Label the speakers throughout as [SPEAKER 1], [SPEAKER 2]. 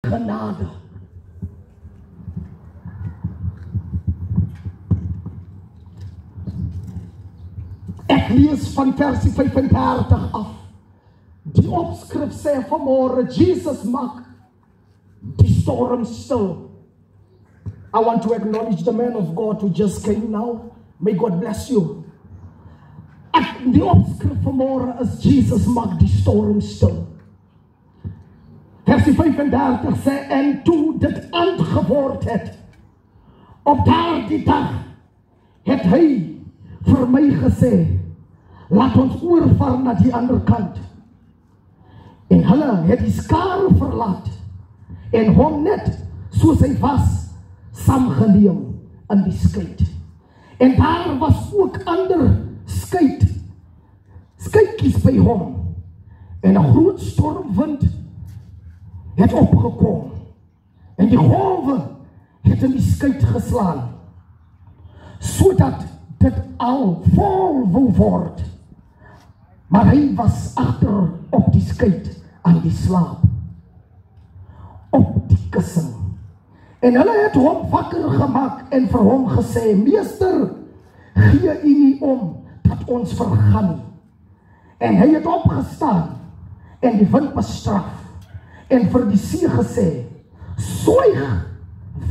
[SPEAKER 1] genade. Ek lees van versie 35 af. Die opskrif sê vanmôre, Jesus maak die storm stil. I want to acknowledge the man of God who just came now. May God bless you. Die opskrif vanmôre is Jesus maak die storm stil. Versie 35 sê, en toe dit aand geword het, op daardie dag, het hy vir my gesê, laat ons oorvaar na die ander kant. En hulle het die skare verlaat, en hom net, soos hy was, saamgeleem in die skuit. En daar was ook ander skuitjies by hom, en 'n groot stormwind het opgekom, en die golwe het in die skuit geslaan, sodat dit al vol wou word. Maar hy was agter op die skuit aan die slaap, op die kussing. En hulle het hom wakker gemaak en vir hom gesê, meester, gee u nie om dat ons vergaan nie. En hy het opgestaan en die wind bestraf en vir die see gesê, swyg,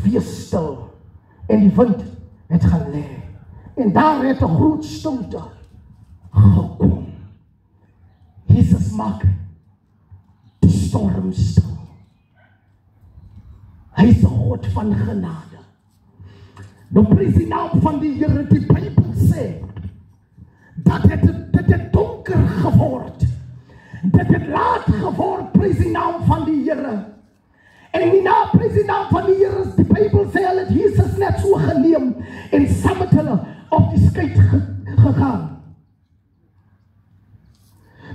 [SPEAKER 1] wees stil. En die wind het gaan lê. En daar het 'n groot stilte gekom. Jesus maak die storm stil. Hy is 'n God van genade. Nou prys die naam van die Here. Die Bybel sê dat het donker geword. Dit het laat geword, prys die naam van die Here. En die naam, prys die naam van die Here, die Bybel sê hulle het Jesus net so geneem en saam met hulle op die skuit gegaan.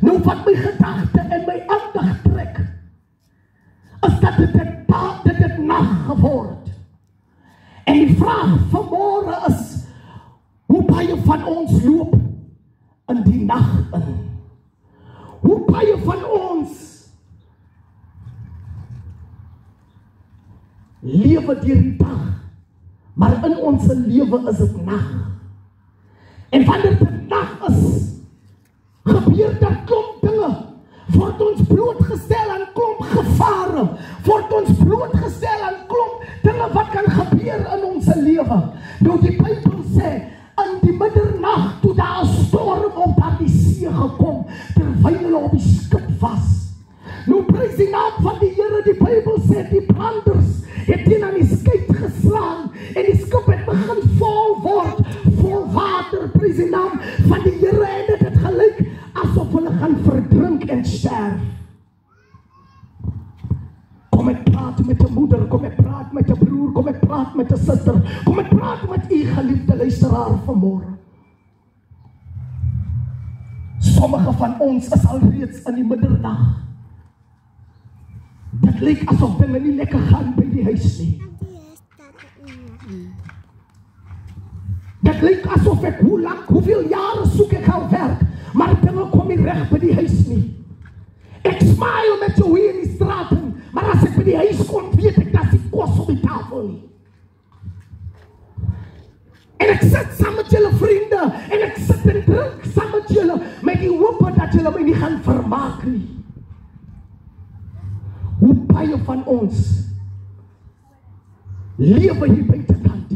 [SPEAKER 1] Nou wat my gedagte en my aandag trek, is dat dit het nag geword. En die vraag vanmôre is, hoe baie van ons loop in die nag in? Hoe baie van ons lewe deur die dag, maar in ons lewe is dit nag. En wanneer dit nag is, gebeur daar klomp dinge, word ons blootgestel aan klomp gevare, word ons blootgestel aan klomp dinge wat kan gebeur in ons lewe. Nou die Bybel sê, in die middernag, toe daar 'n storm op daardie see gekom, terwyl hulle op die skip was. Nou prys die naam van die Here. Die Bybel sê, die branders het teen aan die skuit geslaan, en die skip het begin vol word, vol water, prys die naam van die Here, en dit het gelyk asof hulle gaan verdrink en sterf. Kom ek praat met 'n moeder, kom ek praat met 'n broer, kom ek praat met 'n suster, kom ek praat met u geliefde luisteraar vanmôre. Sommige van ons is alreeds in die middernag. Dit lyk asof dinge nie lekker gaan by die huis nie. Dit lyk asof ek hoeveel jare soek ek al werk, maar dinge kom nie reg by die huis nie. Ek smile met jou hier in die straat, maar as ek by die huis kom, weet ek dat die kos op die tafel nie. En ek sit saam met julle vriende, en ek sit en drink saam met julle, met die hoop dat julle my nie gaan vermaak nie. Hoe baie van ons lewe hier buitekant,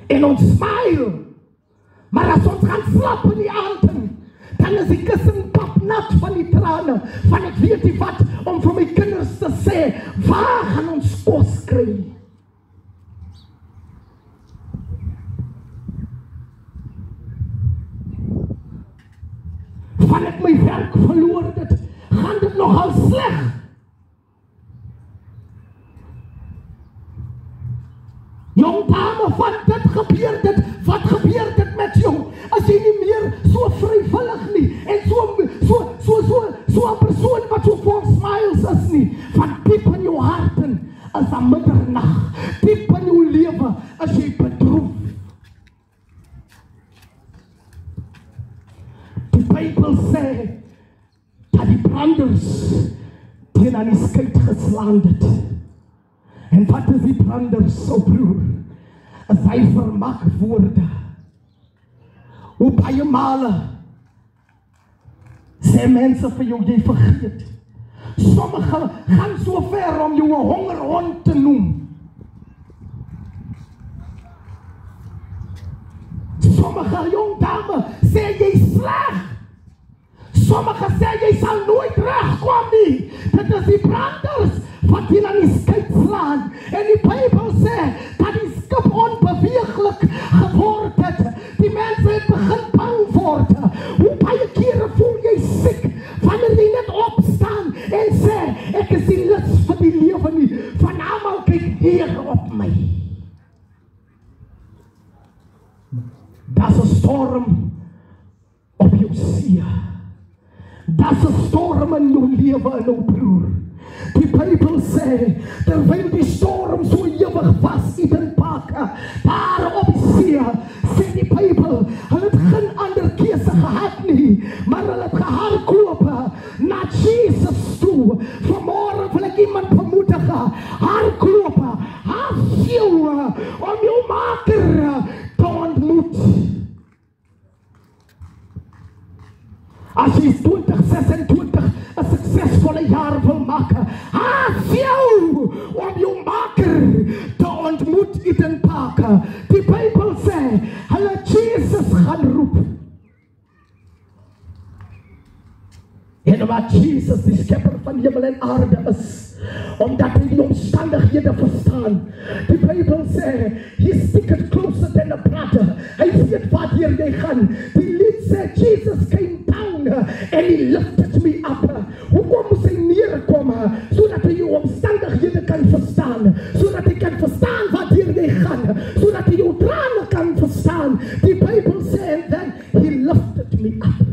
[SPEAKER 1] en ons smile, maar as ons gaan slaap in die aand, dan is die kussing papnat van die trane, van ek weet nie wat, om vir my kinders te sê, waar gaan ons kos kry? Van ek my werk verloor het, gaan dit nogal sleg. Jong dame, van dit gebeur dit, wat gebeur dit met jou? As jy nie meer so vrywillig nie, en so 'n persoon wat so vol smiles is nie, van diep in jou harten is aan middernag, diep in jou lewe as jy bedroef. Die Bybel sê dat die branders teen aan die skuit geslaan het. En wat is die branders, o broer? Is hy vermak woorde. Hoe baie male sê mense vir jou, jy vergeet. Sommige gaan so ver om jou 'n hongerhond te noem. Sommige jong dame sê jy sleg. Sommige sê jy sal nooit regkom nie. Dit is die branders wat hier aan die skip slaan. En die Bybel sê dat die skip onbeweeglik geword het. Die mense het begin bang word. Hoe baie kere voel jy siek wanneer jy net opstaan en sê ek is nie lus vir die lewe nie. Van almal kyk hier op my. Daar's 'n storm op jou see. Daar's 'n storm in jou lewe, en ou broer. Die Bybel sê, terwyl die storm so ewig was, Eden Park, daar op die see, sê die Bybel, hulle het geen ander keuse gehad nie, maar hulle het gehardloop na Jesus toe. Vanmorgen wil ek iemand bemoedig, hardloop, hardloop, om jou maker te ontmoet. As jy 2026 'n suksesvolle jaar wil maak, jou om jou maker te ontmoet Eden Park. Die Bybel sê, hulle Jesus gaan roep. En wat Jesus die skepper van hemel en aarde is, omdat hy die omstandighede verstaan. Die Bybel sê, he sticketh closer than a brother. Hy weet wat hier jy gaan. Die lied sê, Jesus came down and he lifted me up. Hoekom moes hy neerkom? Sodat hy jou omstandighede kan verstaan. Sodat hy kan verstaan wat hier jy gaan. Sodat hy jou trane kan verstaan. Die Bybel sê, and then he lifted me up.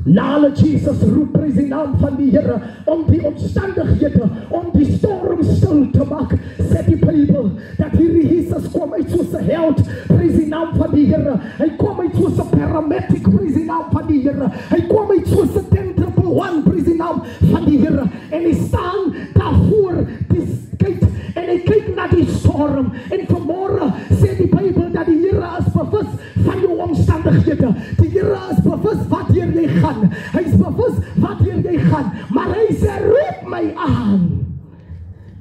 [SPEAKER 1] Nadat Jesus roep, prys die naam van die Here, om die omstandighede, om die storm stil te maak, sê die Bybel, dat hierdie Jesus kom uit soos 'n held, prys die naam van die Here. Hy kom uit soos 'n paramedic, prys die naam van die Here. Hy kom uit soos 'n 10-1-1, prys die naam van die Here. En hy staan daarvoor, en hy kyk na die storm. En vanmorgen sê die Bybel dat die Here is bewus van jou omstandighede. Die Here is bewus wat hier jy gaan. Hy is bewus wat hier jy gaan. Maar hy sê, roep my aan.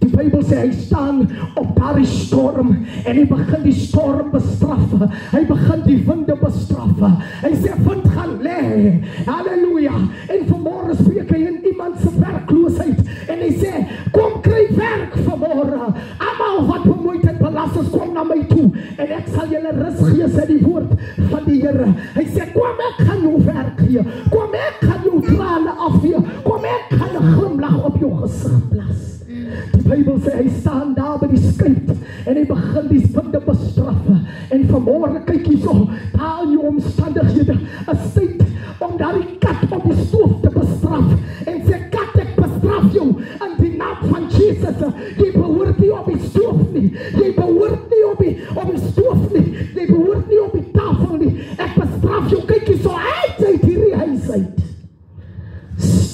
[SPEAKER 1] Die Bybel sê, hy staan op daardie storm en hy begin die storm bestraf. Hy begin die winde bestraf. Hy sê, wind gaan lê. Halleluja. En vanmorgen spreek hy in iemand se werkloosheid. En hy sê, kom kry werk vanmorgen. Almal wat bemoeid en belast is, kom na my toe. En ek sal julle rus gee, sê die woord van die Here. Hy sê, kom ek gaan jou werk gee. Kom ek gaan jou trane afvee. Kom ek gaan 'n glimlag op jou gesig plaas. Die Bybel sê, hy staan daar by die skip en hy begin die winde bestraf. En vanmorgen kyk jy so, daar in jou omstandighede, is tyd om daar die kat op die stoof te bestraf. En sê, kat, ek bestraf jou in die naam van Jesus. Jy behoort nie op die stoof nie. Jy behoort nie op die stoof nie. Jy behoort nie op die tafel nie. Ek bestraf jou, kyk jy so uit hierdie huis uit.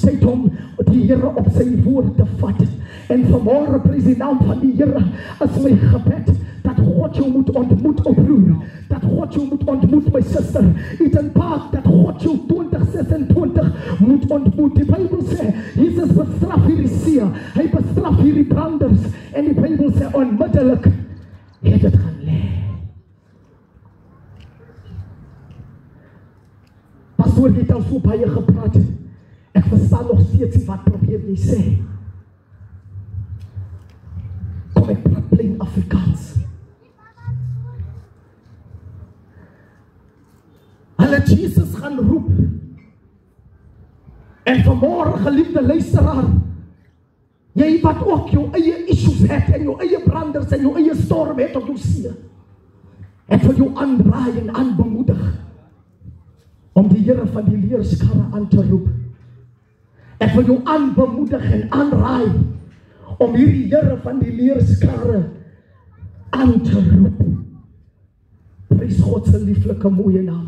[SPEAKER 1] Tyd om die Here op sy woord te vat. En vanmorgen, prys die naam van die Here, is my gebed, dat God jou moet ontmoet, o broer, dat God jou moet ontmoet, my suster, Eden Park, dat God jou 2026 moet ontmoet. Die Bybel sê, Jesus bestraf hierdie see, hy bestraf hierdie branders, en die Bybel sê, onmiddellik, het het gaan lê. Pastoor, jy het al so baie gepraat, ek verstaan nog steeds wat probeer jy sê. Kom ek praat plain Afrikaans. Hulle Jesus gaan roep. En vanmorgen, geliefde luisteraar, jy wat ook jou eie issues het, en jou eie branders, en jou eie storm het op jou see, ek wil jou aanraai en aanbemoedig, om die Here van die leerskare aan te roep. Ek wil jou aanbemoedig en aanraai, om hierdie Here van die leerskare aan te roep. Prys God se lieflike mooie naam.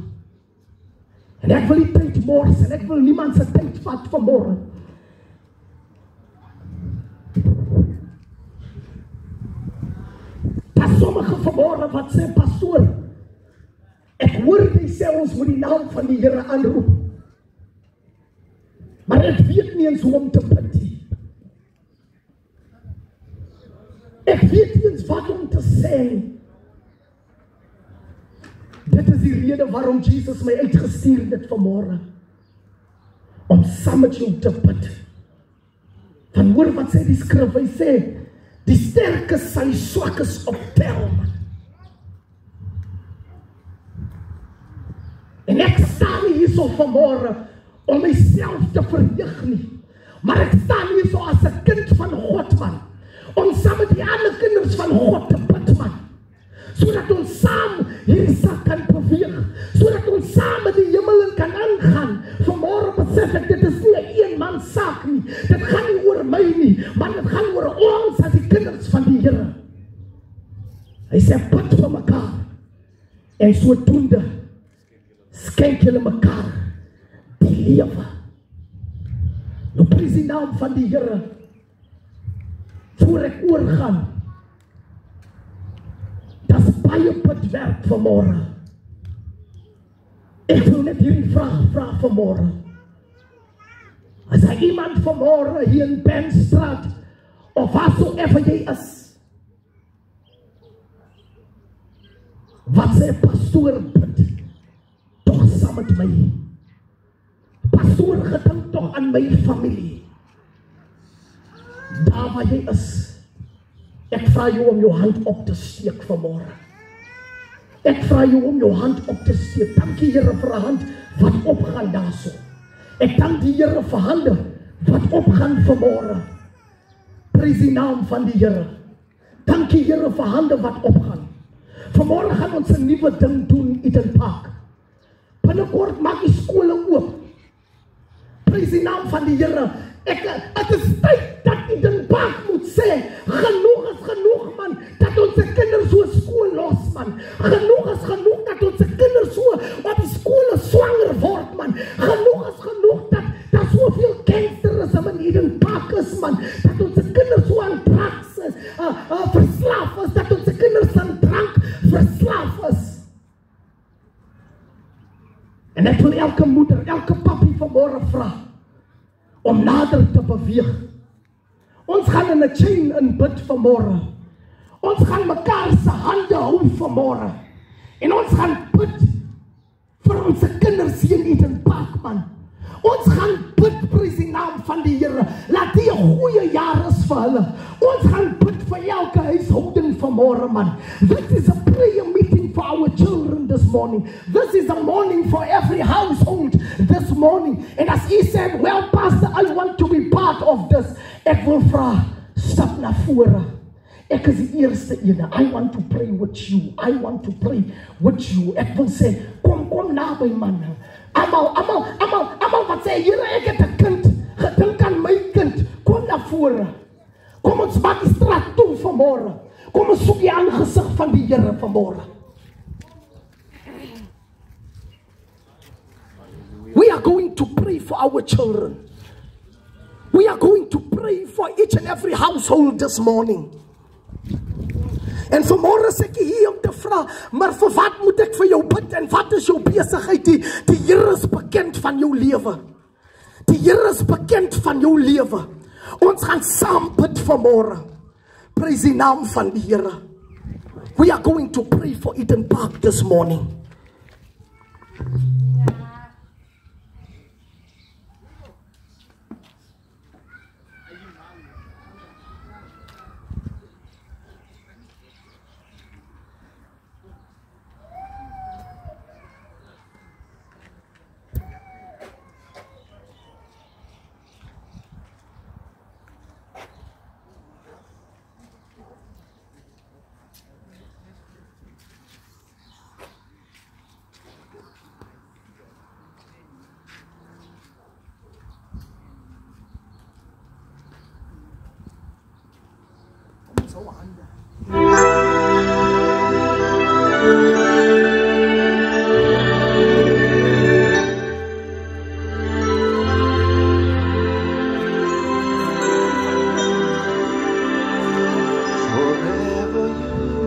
[SPEAKER 1] En ek wil die tyd mors, en ek wil niemand se tyd vat vanmorgen. wat sê, pastoor, ek hoor jy sê ons moet die naam van die Here aanroep. Maar ek weet nie eens hoe om te bid nie. Ek weet nie eens wat om te sê nie. Dit is die rede waarom Jesus my uitgestuur het vanmôre. Om saam met jou te bid. Van hoor wat sê die skrif, hy sê, die sterkes sal die swakkes optel. En ek staan nie hier so vanmôre om myself te verheug nie. Maar ek staan hier so as 'n kind van God, man. Om saam met die ander kinders van God te bid, man. Sodat ons saam hierdie sak kan beweeg. Sodat ons saam met die hemel in kan aangaan. Vanmôre besef ek, dit is nie 'n eenman saak nie. Dit gaan nie oor my nie, maar dit gaan oor ons as die kinders van die Here. Hy sê, bid vir mekaar. En sodoende skenk julle mekaar die lewe. Nou prys die naam van die Here. Voor ek oorgaan, dat is baie bidwerk vanmôre. Ek wil net hierdie vraag vanmôre. As daar iemand vanmôre hier in Benstraat, of waarsoever jy is, wat sê pastoor, bid toch saam met my. Pastoor, gedink toch aan my familie. Daar waar jy is, ek vra jou om jou hand op te steek vanmôre. Ek vra jou om jou hand op te steek. Dankie Here vir 'n hand wat opgaan daarso. Ek dank die Here vir hande wat opgaan vanmôre. Prys die naam van die Here. Dankie Here vir hande wat opgaan. Vanmôre gaan ons 'n nuwe ding doen, Eden Park. Binnekort maak die skole oop. Prys die naam van die Here. Het is tyd dat Eden Park moet sê, genoeg is genoeg, man, dat onze kinders so skool los, man. Genoeg is genoeg dat onze kinders so op die skole swanger word, man. Genoeg is genoeg dat soveel gangsterisme in Eden Park is, man. Dat onze kinders so aan drugs is, verslaaf is, dat onze kinders aan drank verslaaf is. En ek wil elke moeder, elke papi vanmôre vra, om nader te beweeg. Ons gaan in 'n chain in bid vanmôre. Ons gaan mekaar se hande hou vanmôre. En ons gaan bid vir ons kinders hier in Eden Park, man. Ons gaan bid, prys die naam van die Here. Laat die 'n goeie jaar is vir hulle. Ons gaan bid vir elke huishouding vanmôre, man. This is a prayer meeting for our children this morning. This is a morning for every household this morning. And as he said, well, Pastor, I want to be part of this. Ek wil vra, stap na vore. Ek is die eerste ene. I want to pray with you. I want to pray with you. Ek wil sê, kom naby, man. Almal wat sê, Here, ek het 'n kind. Gedink aan my kind. Kom na vore. Kom ons maak die straat toe vanmôre. Kom ons soek die aangesig van die Here vanmôre. We are going to pray for our children. We are going to pray for each and every household this morning. En vanmôre sê ek hier om te vra, maar vir wat moet ek vir jou bid en wat is jou besigheid? Die Here is bekend van jou lewe. Die Here is bekend van jou lewe. Ons gaan saam bid vanmôre. Prys die naam van die Here. We are going to pray for Eden Park this morning.
[SPEAKER 2] Forever you